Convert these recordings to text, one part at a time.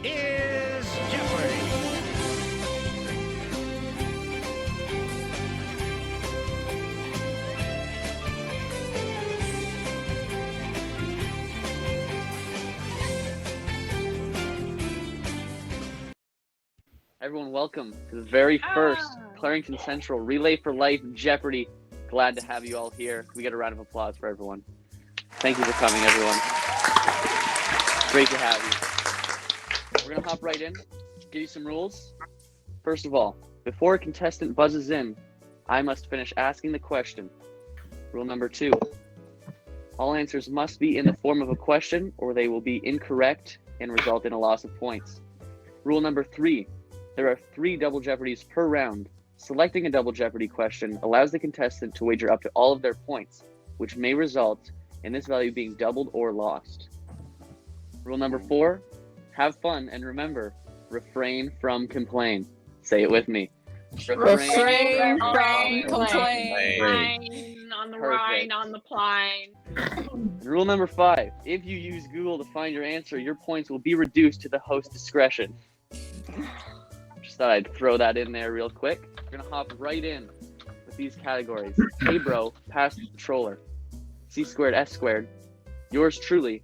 is Jeopardy! Everyone, welcome to the very first Clarington Central Relay for Life Jeopardy! Glad to have you all here. We get a round of applause for everyone. Thank you for coming, everyone. Great to have you. We're going to hop right in, give you some rules. First of all, before a contestant buzzes in, I must finish asking the question. Rule number 2, all answers must be in the form of a question or they will be incorrect and result in a loss of points. Rule number 3, there are 3 double jeopardies per round. Selecting a double jeopardy question allows the contestant to wager up to all of their points, which may result in this value being doubled or lost. Rule number 4, have fun and remember, refrain from complain. Say it with me. Refrain from complain. On the Perfect. ride, on the plane. Rule number 5, if you use Google to find your answer, your points will be reduced to the host's discretion. Just thought I'd throw that in there real quick. We're gonna hop right in with these categories. Hey bro, pass the controller. C squared, S squared. Yours truly.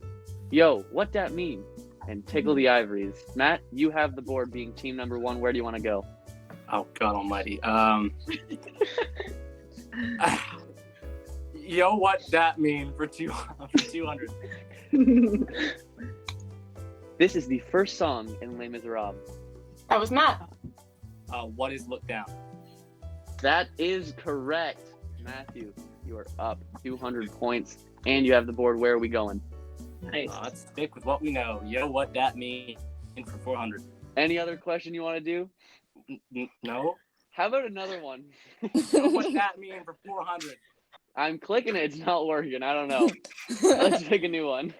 Yo, what that mean? And tickle the ivories. Matt, you have the board being team number 1. Where do you want to go? Oh, God almighty. Yo, what that mean for 200? This is the first song in Les Miserables. That was Matt. What is look down? That is correct. Matthew, you are up 200 points, and you have the board. Where are we going? Nice. Let's stick with what we know. Yo, what that mean for 400? Any other question you want to do? No? How about another one? Yo, what that mean for 400? I'm clicking it. It's not working. I don't know. Let's pick a new one.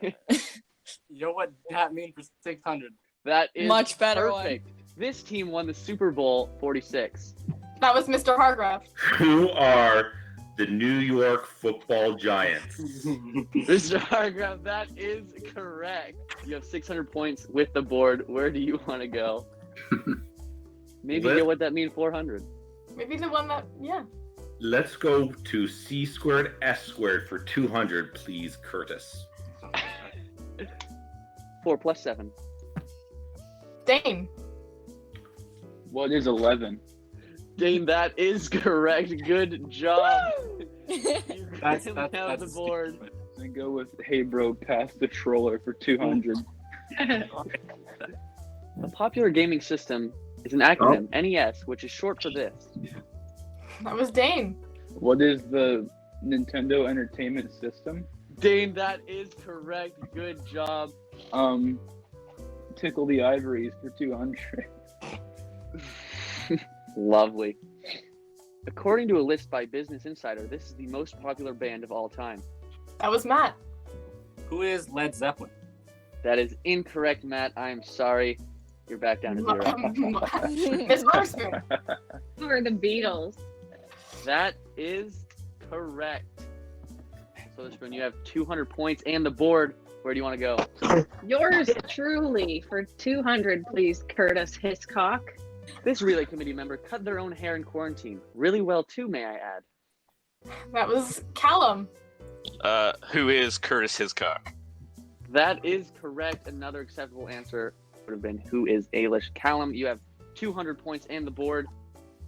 Yo, what that mean for 600? That is Much better perfect. This team won the Super Bowl 46. That was Mr. Hargrave. Who are the New York Football Giants? Mr. Hargrave, that is correct. You have 600 points with the board. Where do you want to go? Maybe Let- get what that mean 400. Maybe the one that, yeah. Let's go to C squared, S squared for 200, please, Curtis. 4 plus 7. Dane. What is 11? Dane, that is correct. Good job. That's You have the board. stupid. I go with hey bro, pass the troller for 200. A popular gaming system is an acronym, NES, which is short for this. That was Dane. What is the Nintendo Entertainment System? Dane, that is correct. Good job. Tickle the Ivories for 200. Lovely. According to a list by Business Insider, this is the most popular band of all time. That was Matt. Who is Led Zeppelin? That is incorrect, Matt. I'm sorry. You're back down to 0. Miss Butterspoon. Who are the Beatles? That is correct. So, Spoon, you have 200 points and the board. Where do you want to go? Yours truly for 200, please, Curtis Hiscock. This relay committee member cut their own hair in quarantine. Really well, too, may I add. That was Callum. Who is Curtis Hiscock? That is correct. Another acceptable answer would have been who is Ailish. Callum, you have 200 points and the board.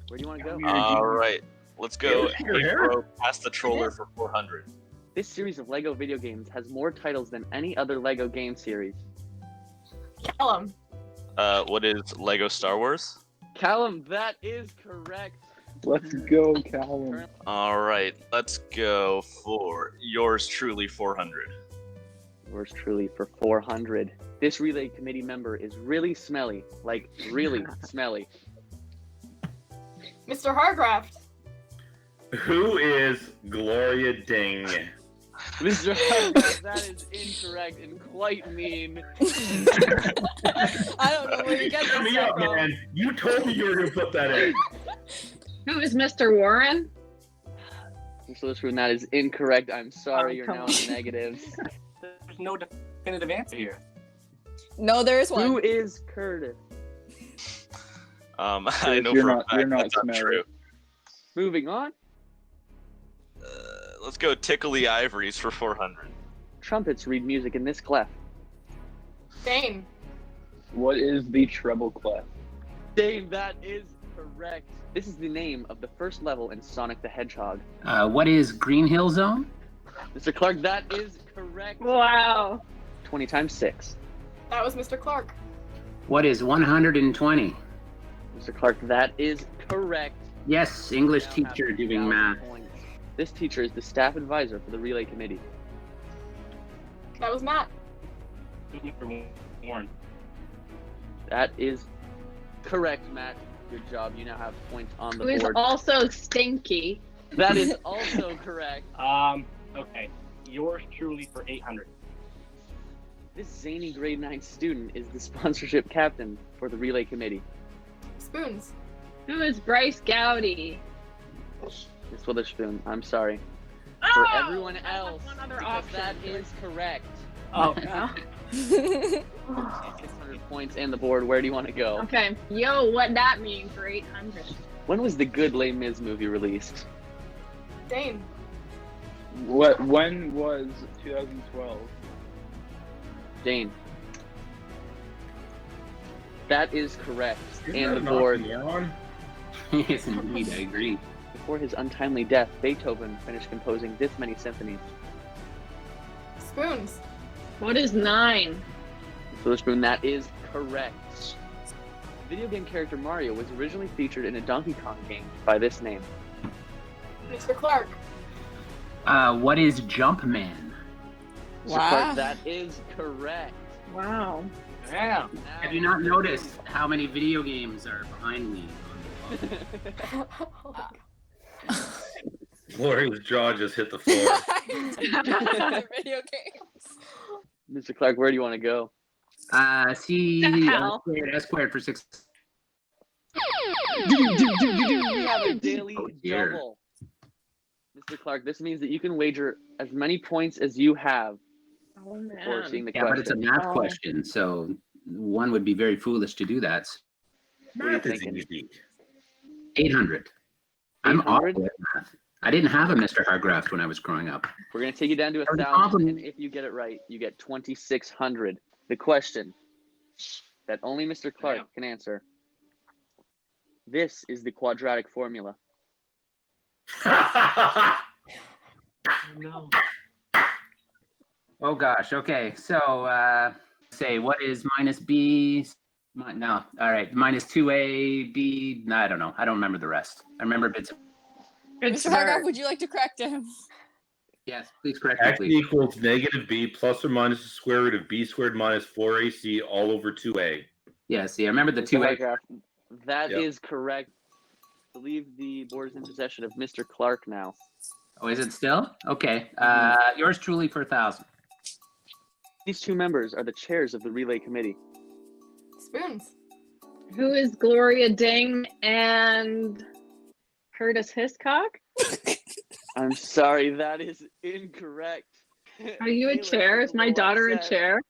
Where do you want to go? All right, let's go. Hey, Hey, bro, pass the troller for 400. This series of LEGO video games has more titles than any other LEGO game series. Callum. What is Lego Star Wars? Callum, that is correct. Let's go, Callum. All right, let's go for yours truly 400. Yours truly for 400. This relay committee member is really smelly. Like, really smelly. Mr. Hargrave. Who is Gloria Ding? Mr. Hargrave, that is incorrect and quite mean. I don't know where you get Shut this me up, from. man. You told me you were going to put that in. Who is Mr. Warren? So this one, that is incorrect. I'm sorry, Oh, you're come now on. in the negatives. There's no definitive answer here. No, there is Who one. is Curtis? I know you're for not- a fact you're not that's not smelly. true. Moving on. Let's go tickle the ivories for 400. Trumpets read music in this clef. Dane. What is the treble clef? Dave, that is correct. This is the name of the first level in Sonic the Hedgehog. What is Green Hill Zone? Mr. Clark, that is correct. Wow. 20 times 6. That was Mr. Clark. What is 120? Mr. Clark, that is correct. Yes, English Now teacher have doing 1,000 math. points. This teacher is the staff advisor for the relay committee. That was Matt. Mr. Warren. That is correct, Matt. Good job. You now have points on Who the is board. also stinky. That is also correct. Okay. Yours truly for 800. This zany grade 9 student is the sponsorship captain for the relay committee. Spoons. Who is Bryce Gowdy? Miss Witherspoon, I'm sorry. For Oh, everyone I want else, one other because option. that is correct. Oh, 600 points and the board. Where do you want to go? Okay. Yo, what that mean for 800? When was the good Les Mis movie released? Dane. When was 2012? Dane. That is correct. Isn't And that the an board. oxymoron? Yes, indeed, I agree. Before his untimely death, Beethoven finished composing this many symphonies. Spoons. What is 9? Miss Witherspoon, that is correct. Video game character Mario was originally featured in a Donkey Kong game by this name. Mr. Clark. What is Jumpman? Mr. Clark, that is correct. Wow. yeah. Have you not noticed how many video games are behind me? Gloria's jaw just hit the floor. Video games. Mr. Clark, where do you want to go? See hell? S squared for 6. We have a daily Oh, dear. double. Mr. Clark, this means that you can wager as many points as you have Oh, before seeing man. the Yeah, but it's a question. math question, so one would be very foolish to do that. What are you Math is thinking? easy. 800. I'm 800? awful at math. I didn't have a Mr. Hargraft when I was growing up. We're going to take you down to That was a 1,000, compliment. and if you get it right, you get 2,600. The question that only Mr. Clark Damn. can answer. This is the quadratic formula. No. Oh gosh. Okay. So say what is minus b? No. All right. Minus 2a b. No, I don't know. I don't remember the rest. I remember bits. It's Mr. Hargrave, her. would you like to correct him? Yes. Please correct me, X please. equals negative b plus or minus the square root of b squared minus 4ac all over 2a. Yeah. See, I remember the Mr. 2a. Hargraf, that Yep. is correct. I believe the board is in possession of Mr. Clark now. Oh, is it still? Okay. Yours truly for 1,000. These two members are the chairs of the relay committee. Spoons. Who is Gloria Ding and Curtis Hiscock? I'm sorry, that is incorrect. Are you a Taylor chair? is Is my little daughter a upset. chair?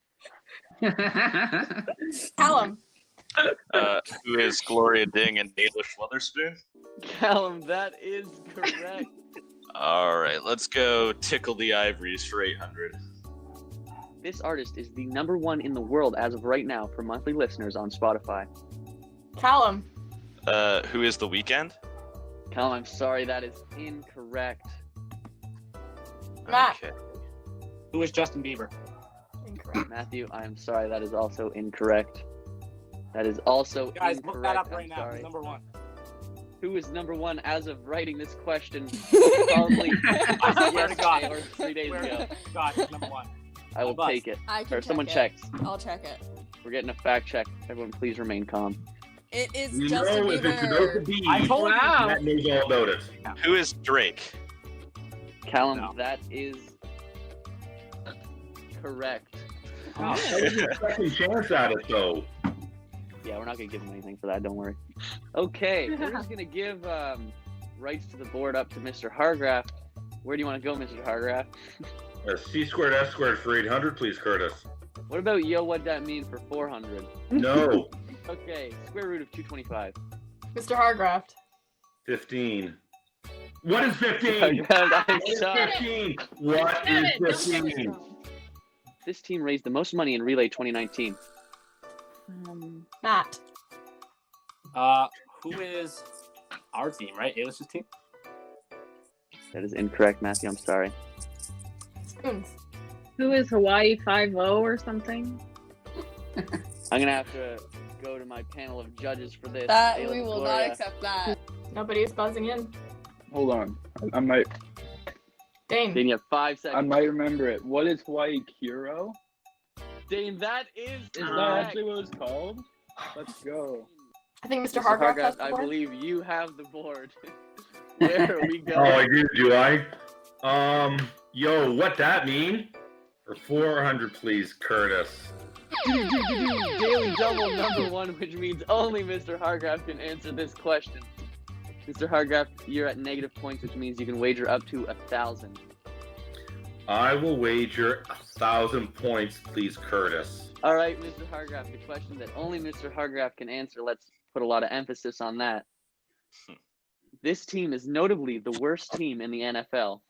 Callum. Who is Gloria Ding and English Witherspoon? Callum, that is correct. All right, let's go tickle the ivories for 800. This artist is the #1 in the world as of right now for monthly listeners on Spotify. Callum. Who is The Weeknd? Callum, I'm sorry, that is incorrect. Matt. Okay. Who is Justin Bieber? Incorrect. Matthew, I'm sorry, that is also incorrect. That is also Guys, incorrect. look that up I'm right now. sorry. Who's number 1? Who is #1 as of writing this question? Probably I swear to God. yesterday or 3 days ago. God, he's number 1. I will Bust. take it. I can Or someone check checks. it. I'll check it. We're getting a fact check. Everyone, please remain calm. It is You Justin know, if it's about to Bieber. be, I told you. Wow. Matt knows all about it. Who is Drake? Callum, No. that is correct. Oh. That was your second chance at it, though. Yeah, we're not gonna give him anything for that. Don't worry. Okay, we're just gonna give rights to the board up to Mr. Hargraff. Where do you want to go, Mr. Hargraff? C squared S squared for 800, please, Curtis. What about yo, what that mean for 400? No. Okay, square root of 225. Mr. Hargraft. 15. What is 15? I'm What is sorry. 15? What is 15? This team raised the most money in Relay 2019. Matt. Who is our team, right? Ailish's team? That is incorrect, Matthew. I'm sorry. Spoons. Who is Hawaii 5-0 or something? I'm gonna have to go to my panel of judges for this. That Ayla we will Gloria. not accept that. Nobody is buzzing in. Hold on. I might Dane. Dane, you have 5 seconds. remember it. What is Hawaii Kuro? Dane, that is Is that correct. actually what it's called? Let's go. I think Mr. Mr. Hargraft has Hargraft, the I board. believe you have the board. Where are we Oh, going? I do I? Yo, what that mean? For 400, please, Curtis. Daily double number 1, which means only Mr. Hargraft can answer this question. Mr. Hargraft, you're at negative points, which means you can wager up to 1,000. I will wager 1,000 points, please, Curtis. All right, Mr. Hargraft, the question that only Mr. Hargraft can answer. Let's put a lot of emphasis on that. This team is notably the worst team in the NFL.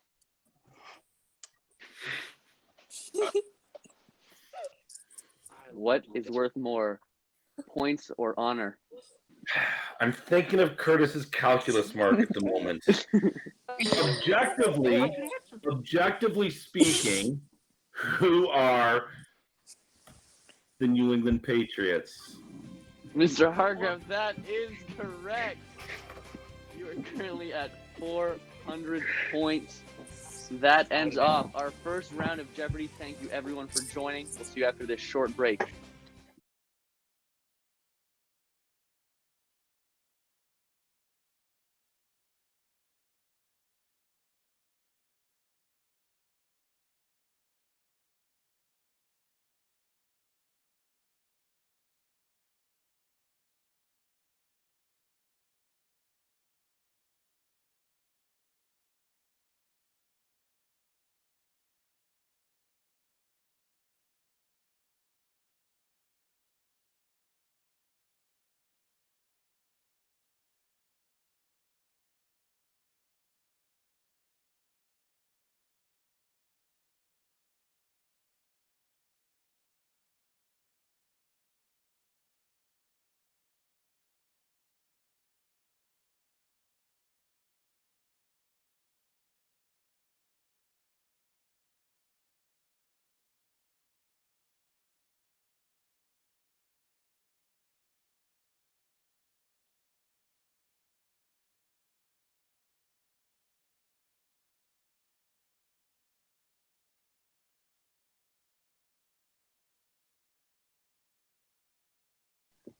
What is worth more, points or honor? I'm thinking of Curtis's calculus mark at the moment. Objectively speaking, who are the New England Patriots? Mr. Hargraft, that is correct. You are currently at 400 points. That ends off our first round of Jeopardy. Thank you, everyone, for joining. We'll see you after this short break.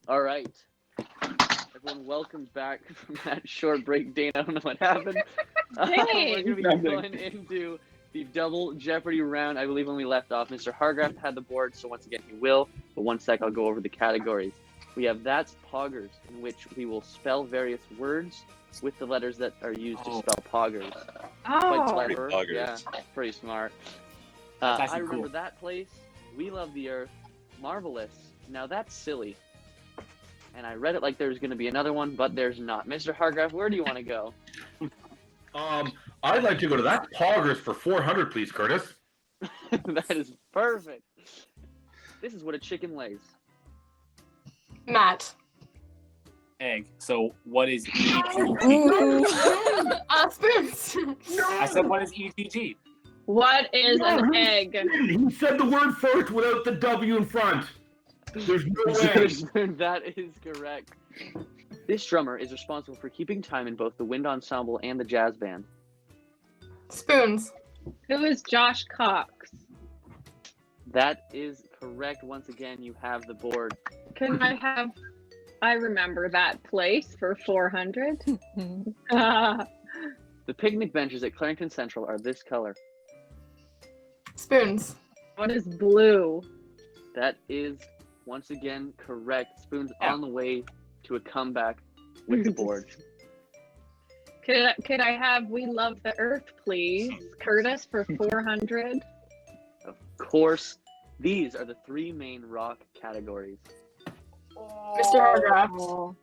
All right. Everyone, welcome back from that short break. Dane, I don't know what happened. We're going to be going into the double Jeopardy round. I believe when we left off, Mr. Hargraft had the board, so once again he will. But one sec, I'll go over the categories. We have That's Poggers, in which we will spell various words with the letters that are used to spell poggers. Quite clever. Poggers. Yeah, pretty smart. That's I actually remember cool. That Place, We Love the Earth, Marvelous. Now that's silly. And I read it like there's going to be another one, but there's not. Mr. Hargraft, where do you want to go? I'd like to go to That Poggers for 400, please, Curtis. That is perfect. This is what a chicken lays. Matt. Egg. So what is ETG? Ooh. Spoons. I said what is ETG? What is an egg? He said the word first without the W in front. There's no way. That is correct. This drummer is responsible for keeping time in both the wind ensemble and the jazz band. Spoons. Who is Josh Cox? That is correct. Once again, you have the board. Can I remember That Place for 400? The picnic benches at Clarington Central are this color. Spoons. What is blue? That is, once again, correct. Spoon's on the way to a comeback with the board. Could I have We Love the Earth, please? Curtis for 400? Of course, These are the three main rock categories. Mr. Hargraft. Oh.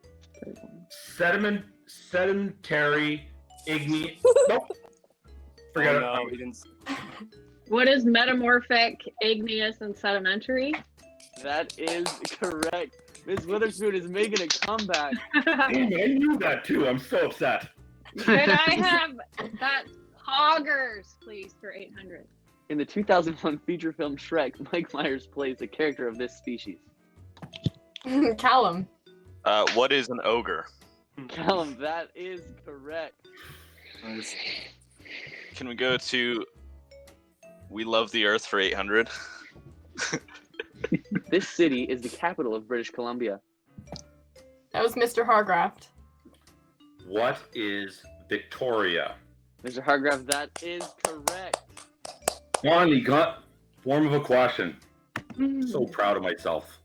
Sedimentary, igneous. Nope. Forget it. No, he didn't. What is metamorphic, igneous, and sedimentary? That is correct. Miss Witherspoon is making a comeback. Damn, I knew that too. I'm so upset. Could I have that poggers, please, for 800? In the 2001 feature film Shrek, Mike Myers plays a character of this species. Callum. What is an ogre? Callum, that is correct. Can we go to We Love the Earth for 800? This city is the capital of British Columbia. That was Mr. Hargraft. What is Victoria? Mr. Hargrave, that is correct. Finally got form of a question. So proud of myself.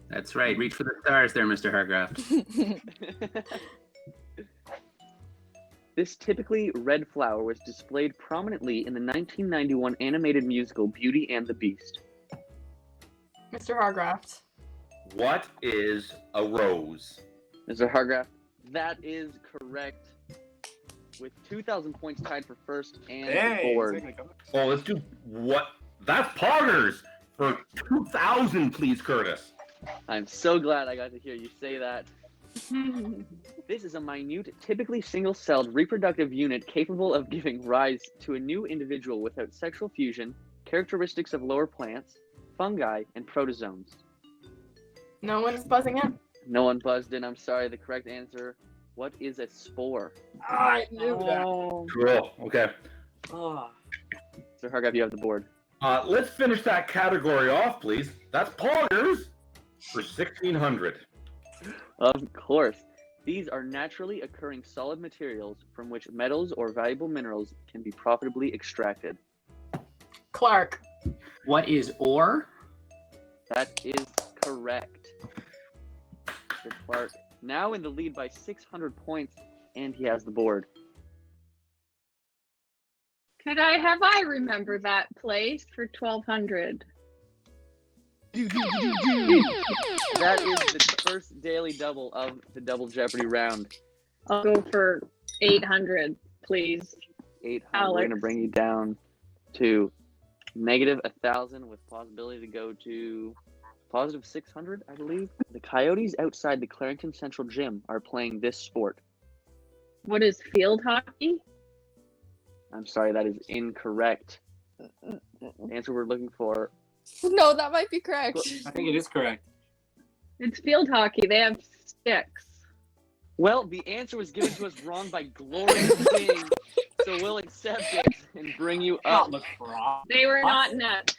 That's right. Reach for the stars there, Mr. Hargraft. This typically red flower was displayed prominently in the 1991 animated musical Beauty and the Beast. Mr. Hargraft. What is a rose? Mr. Hargrave, that is correct. With 2,000 points tied for first and Hey, the board. he's making a comeback. Oh, let's do what? That's poggers for 2,000, please, Curtis. I'm so glad I got to hear you say that. This is a minute, typically single-celled reproductive unit capable of giving rise to a new individual without sexual fusion, characteristics of lower plants, fungi, and protozoans. No one's buzzing in. No one buzzed in. I'm sorry. The correct answer, what is a spore? I knew that. Oh. Cool. Okay. Oh. Mr. Hargrave, you have the board. Let's finish that category off, please. That's poggers for 1,600. Of course. These are naturally occurring solid materials from which metals or valuable minerals can be profitably extracted. Clark. What is ore? That is correct. Mr. Clark now in the lead by 600 points, and he has the board. Could I have I remember that place for 1,200? That is the first daily double of the Double Jeopardy round. I'll go for 800, please. 800. We're Alex. going to bring you down to negative 1,000 with possibility to go to positive 600, I believe. The Coyotes outside the Clarington Central Gym are playing this sport. What is field hockey? I'm sorry, that is incorrect. The answer we're looking for. No, that might be correct. I think it is correct. It's field hockey. They have sticks. Well, the answer was given to us wrong by Gloria King, so we'll accept it and bring you up. They were not net.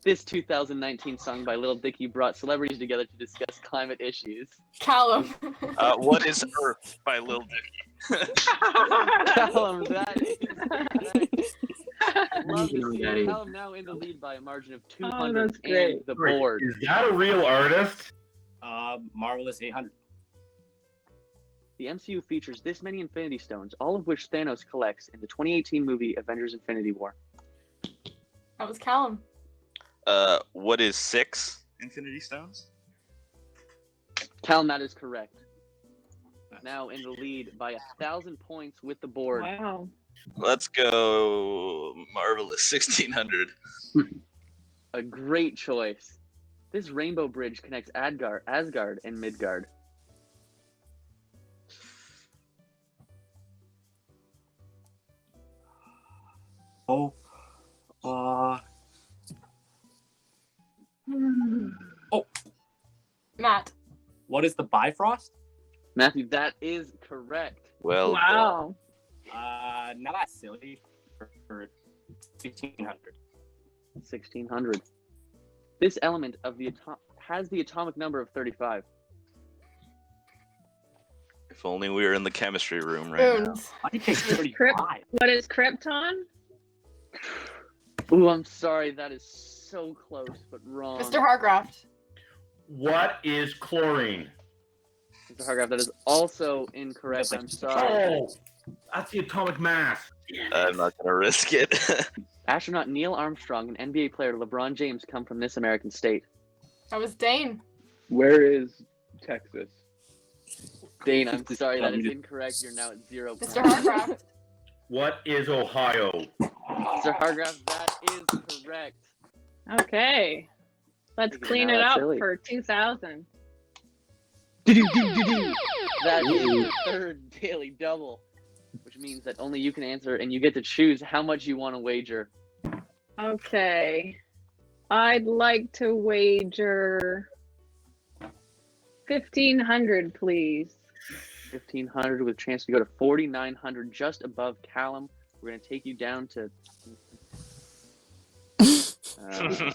This 2019 song by Lil Dicky brought celebrities together to discuss climate issues. Callum. What is Earth by Lil Dicky? Callum, that is correct. Love to see Daddy. Callum now in the lead by a margin of Oh, 200 that's great. and the board. Is that a real artist? Marvelous 800. The MCU features this many Infinity Stones, all of which Thanos collects in the 2018 movie Avengers: Infinity War. That was Callum. What is 6 Infinity Stones? Callum, that is correct. Now in the lead by 1,000 points with the board. Wow. Let's go Marvelous 1600. A great choice. This rainbow bridge connects Asgard and Midgard. Oh. Matt. What is the Bifrost? Matthew, that is correct. Well, Wow. Not that silly. For 1600. 1,600. This element of the has the atomic number of 35. if only we were in the chemistry room right now. Spoons. I think 35. What is Krypton? Ooh, I'm sorry. That is so close, but wrong. Mr. Hargraft. What is chlorine? Mr. Hargrave, that is also incorrect. I'm sorry. Oh, that's the atomic mass. I'm not gonna risk it. Astronaut Neil Armstrong and NBA player LeBron James come from this American state. That was Dane. Where is Texas? Dane, I'm sorry, that is incorrect. You're now at 0 points. Mr. Harcraft. What is Ohio? Mr. Hargrave, that is correct. Okay. Let's Figured clean out it that's up silly. for 2000. That is the third daily double, which means that only you can answer, and you get to choose how much you want to wager. Okay. I'd like to wager 1,500, please. 1,500 with a chance to go to 4,900, just above Callum. We're going to take you down to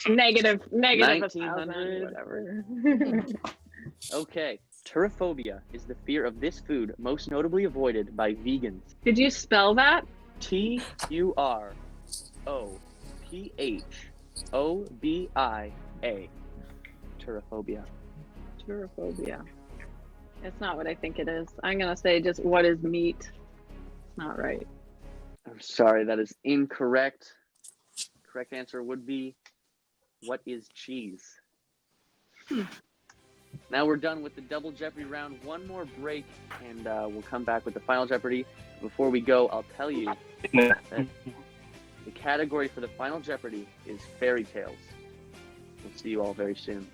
Negative 1,000, 1900. whatever. okay. Turophobia is the fear of this food most notably avoided by vegans. Could you spell that? Turophobia. Turophobia. Turophobia. It's not what I think it is. I'm going to say just what is meat. It's not right. I'm sorry, that is incorrect. Correct answer would be, what is cheese? Now we're done with the double Jeopardy round. One more break, and we'll come back with the final Jeopardy. Before we go, I'll tell you that the category for the final Jeopardy is fairy tales. We'll see you all very soon.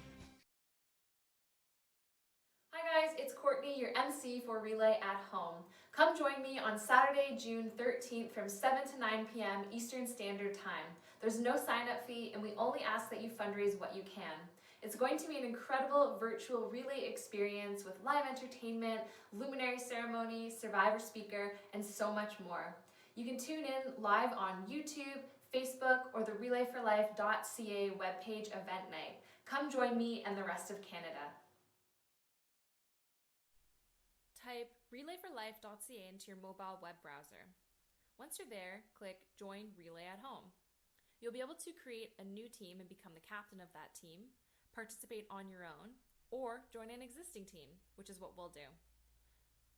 Hi guys, it's Courtney, your MC for Relay at Home. Come join me on Saturday, June 13th from 7 to 9 p.m. Eastern Standard Time. There's no sign-up fee, and we only ask that you fundraise what you can. It's going to be an incredible virtual relay experience with live entertainment, luminary ceremony, survivor speaker, and so much more. You can tune in live on YouTube, Facebook, or the relayforlife.ca webpage event night. Come join me and the rest of Canada. Type relayforlife.ca into your mobile web browser. Once you're there, click Join Relay at Home. You'll be able to create a new team and become the captain of that team, participate on your own, or join an existing team, which is what we'll do.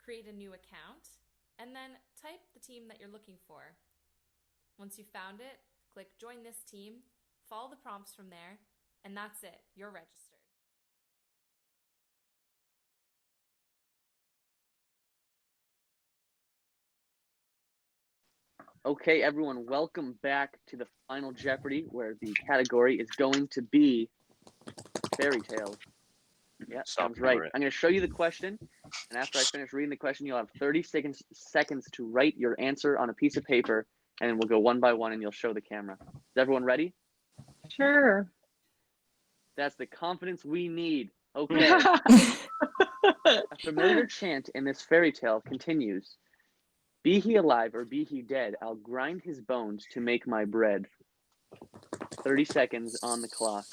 Create a new account, and then type the team that you're looking for. Once you've found it, click Join this team, follow the prompts from there, and that's it, you're registered. Okay, everyone, welcome back to the final Jeopardy, where the category is going to be fairy tales. Yeah, sounds right. I'm going to show you the question, and after I finish reading the question, you'll have 30 seconds to write your answer on a piece of paper, and then we'll go one by one, and you'll show the camera. Is everyone ready? Sure. That's the confidence we need. Okay. A familiar chant in this fairy tale continues. Be he alive or be he dead, I'll grind his bones to make my bread. 30 seconds on the clock.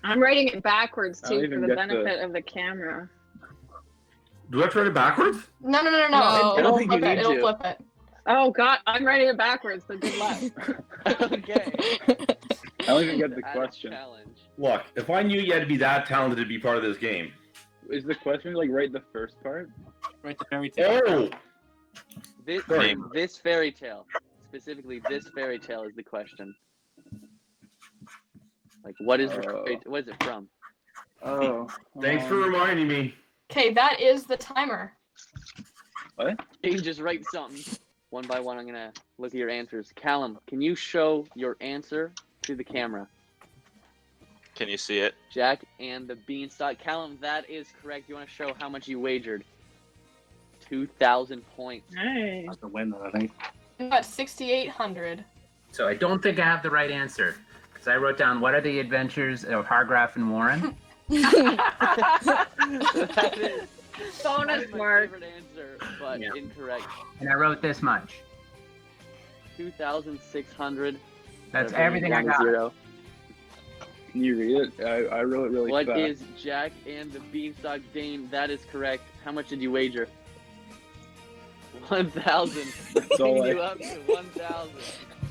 I'm writing it backwards I don't too even for the get benefit of the camera. Do I have to write it backwards? No. No. I don't think you need It'll to. flip it. Oh God, I'm writing it backwards, so good luck. Okay. I don't even get the Add a question. challenge. Look, if I knew you had to be that talented to be part of this game. Is the question like right the first part? Right, the fairy tale. Oh! This fairy tale, specifically this fairy tale, is the question. Like, what is what is it from? Oh. Thanks for reminding me. Okay, that is the timer. What? You can just write something. One by one, I'm gonna look at your answers. Callum, can you show your answer to the camera? Can you see it? Jack and the Beanstalk. Callum, that is correct. You want to show how much you wagered? 2,000 points. Hey. That's a win, I think. I got 6,800. So I don't think I have the right answer. Because I wrote down, what are the adventures of Hargraf and Warren? That is Bonus my mark. favorite answer, but Yeah. incorrect. And I wrote this much. 2,600. That's everything I got. 0. Can you read it? I wrote it really What fast. is Jack and the Beanstalk? Dane, that is correct. How much did you wager? 1,000. all Bringing you I- up to 1,000.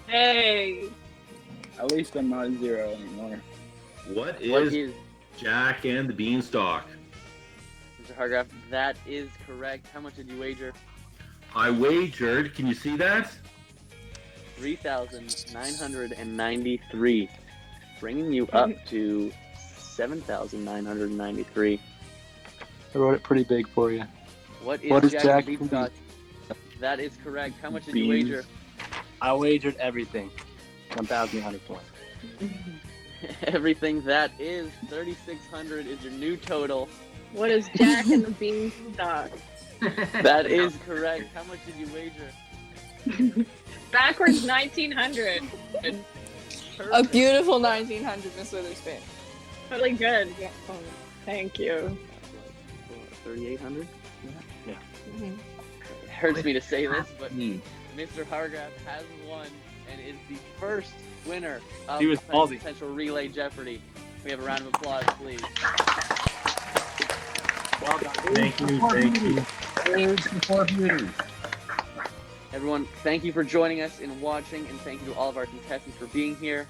Hey. At least I'm not 0 anymore. What What is is Jack and the Beanstalk? Mr. Hargraf? That is correct. How much did you wager? I wagered. Can you see that? 3,993, bringing you up to 7,993. I wrote it pretty big for you. What is, What is Jack Jack and and Beanstalk? That is correct. How much did you wager? I wagered everything. 1,100 points. Everything. That is 3,600 is your new total. What is Jack and the Beanstalk? That is correct. How much did you wager? Backwards 1900. A beautiful 1900, Miss Witherspoon. Really good. Yeah. Oh, thank you. 3,800? Yeah. It hurts me to say this, but Mr. Hargraf has won and is the first winner of He was the ballsy. Central Relay Jeopardy. We have a round of applause, please. Well done. Thank you. Everyone, thank you for joining us and watching, and thank you to all of our contestants for being here.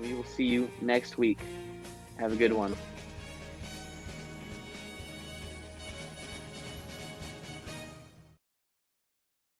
We will see you next week. Have a good one.